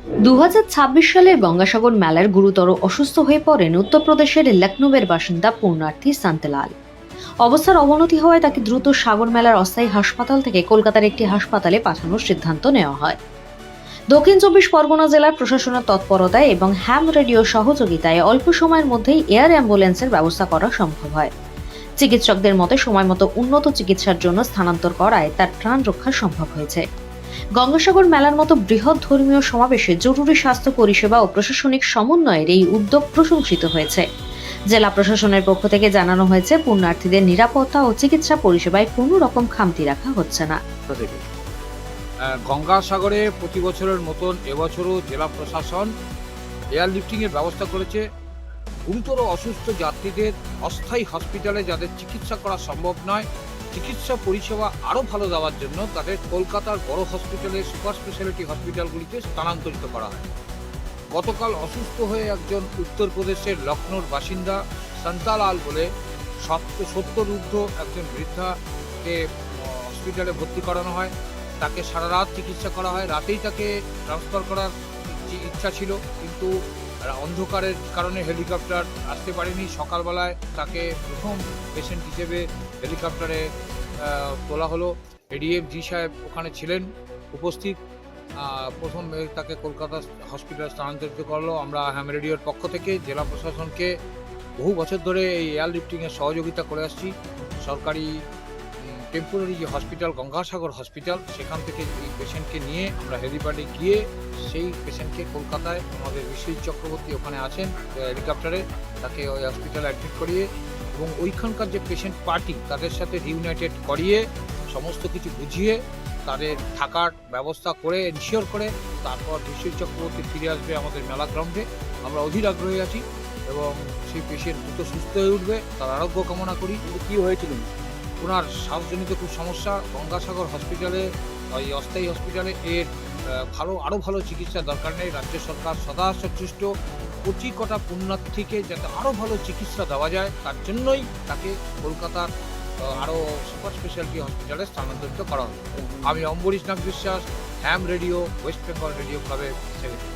2026 সালের গঙ্গাসাগর মেলার গুরুতর অসুস্থ হয়ে পড়েন উত্তরপ্রদেশের লখনৌয়ের বাসিন্দা পুণ্যার্থী শান্তলাল। অবস্থার অবনতি হওয়ায় তাকে দ্রুত সাগর মেলার অস্থায়ী হাসপাতাল থেকে কলকাতার একটি হাসপাতালে পাঠানোর সিদ্ধান্ত নেওয়া হয়। দক্ষিণ 24 পরগনা জেলার প্রশাসনের তৎপরতায় এবং হ্যাম রেডিও সহযোগিতায় অল্প সময়ের মধ্যেই এয়ার অ্যাম্বুলেন্সের ব্যবস্থা করা সম্ভব হয়। চিকিৎসকদের মতে সময় মতো উন্নত চিকিৎসার জন্য স্থানান্তর করায় তার প্রাণ রক্ষা সম্ভব হয়েছে। গঙ্গাসাগর মেলার মতো বৃহৎ ধর্মীয় সমাবেশে জরুরি স্বাস্থ্য পরিষেবা ও প্রশাসনিক সমন্বয়ের এই উদ্যোগ প্রশংসিত হয়েছে। জেলা প্রশাসনের পক্ষ থেকে জানানো হয়েছে, পুণ্যার্থীদের নিরাপত্তা ও চিকিৎসা পরিষেবায় কোনো রকম খামতি রাখা হচ্ছে না। গঙ্গাসাগরে প্রতি বছরের মতন এবছরও জেলা প্রশাসন এয়ারলিফটিংয়ের ব্যবস্থা করেছে। গুরুতর অসুস্থ যাত্রীদের অস্থায়ী হসপিটালে যাদের চিকিৎসা করা সম্ভব নয়, চিকিৎসা পরিষেবা আরও ভালো দেওয়ার জন্য তাদের কলকাতার বড় হসপিটালে, সুপার স্পেশালিটি হসপিটালগুলিতে স্থানান্তরিত করা হয়। গতকাল অসুস্থ হয়ে একজন উত্তরপ্রদেশের লখনৌর বাসিন্দা শান্তলাল বলে 70 ঊর্ধ্ব একজন বৃদ্ধাকে হসপিটালে ভর্তি করানো হয়। তাকে সারা রাত চিকিৎসা করা হয়। রাতেই তাকে ট্রান্সফার করার ইচ্ছা ছিল, কিন্তু অন্ধকারের কারণে হেলিকপ্টার আসতে পারেনি। সকালবেলায় তাকে প্রথম পেশেন্ট হিসেবে হেলিকপ্টারে তোলা হলো। এডিএফ জি সাহেব ওখানে ছিলেন উপস্থিত। প্রথম তাকে কলকাতা হসপিটালে স্থানান্তরিত করলো। আমরা হ্যাম রেডিওর পক্ষ থেকে জেলা প্রশাসনকে বহু বছর ধরে এই এয়ারলিফটিংয়ের সহযোগিতা করে আসছি। সরকারি টেম্পোরারি যে হসপিটাল গঙ্গাসাগর হসপিটাল, সেখান থেকে এই পেশেন্টকে নিয়ে আমরা হেলিপ্যাডে গিয়ে সেই পেশেন্টকে কলকাতায় আমাদের বিশ্বজিৎ চক্রবর্তী ওখানে আছেন হেলিকপ্টারে, তাকে ওই হসপিটালে অ্যাডমিট করিয়ে এবং ওইখানকার যে পেশেন্ট পার্টি তাদের সাথে রিউনাইটেড করিয়ে সমস্ত কিছু বুঝিয়ে তাদের থাকার ব্যবস্থা করে এনশিওর করে তারপর বিশ্বজিৎ চক্রবর্তী ফিরে আসবে আমাদের মেলা গ্রাউন্ডে। আমরা অধীর আগ্রহী আছি এবং সেই পেশেন্ট দ্রুত সুস্থ হয়ে উঠবে, তার আরোগ্য কামনা করি। কী হয়েছিল? ওনার শ্বাসজনিত খুব সমস্যা। গঙ্গাসাগর হসপিটালে, ওই অস্থায়ী হসপিটালে এর আরও ভালো চিকিৎসার দরকার নেই। রাজ্য সরকার সদা সচেষ্ট কোটি কটা পুণ্যার্থীকে যাতে আরও ভালো চিকিৎসা দেওয়া যায়, তার জন্যই তাকে কলকাতার আরও সুপার স্পেশালিটি হসপিটালে স্থানান্তরিত করা হবে। আমি অম্বরীশ নাগ বিশ্বাস, হ্যাম রেডিও, ওয়েস্ট বেঙ্গল রেডিও ক্লাবের সেক্রেটারি।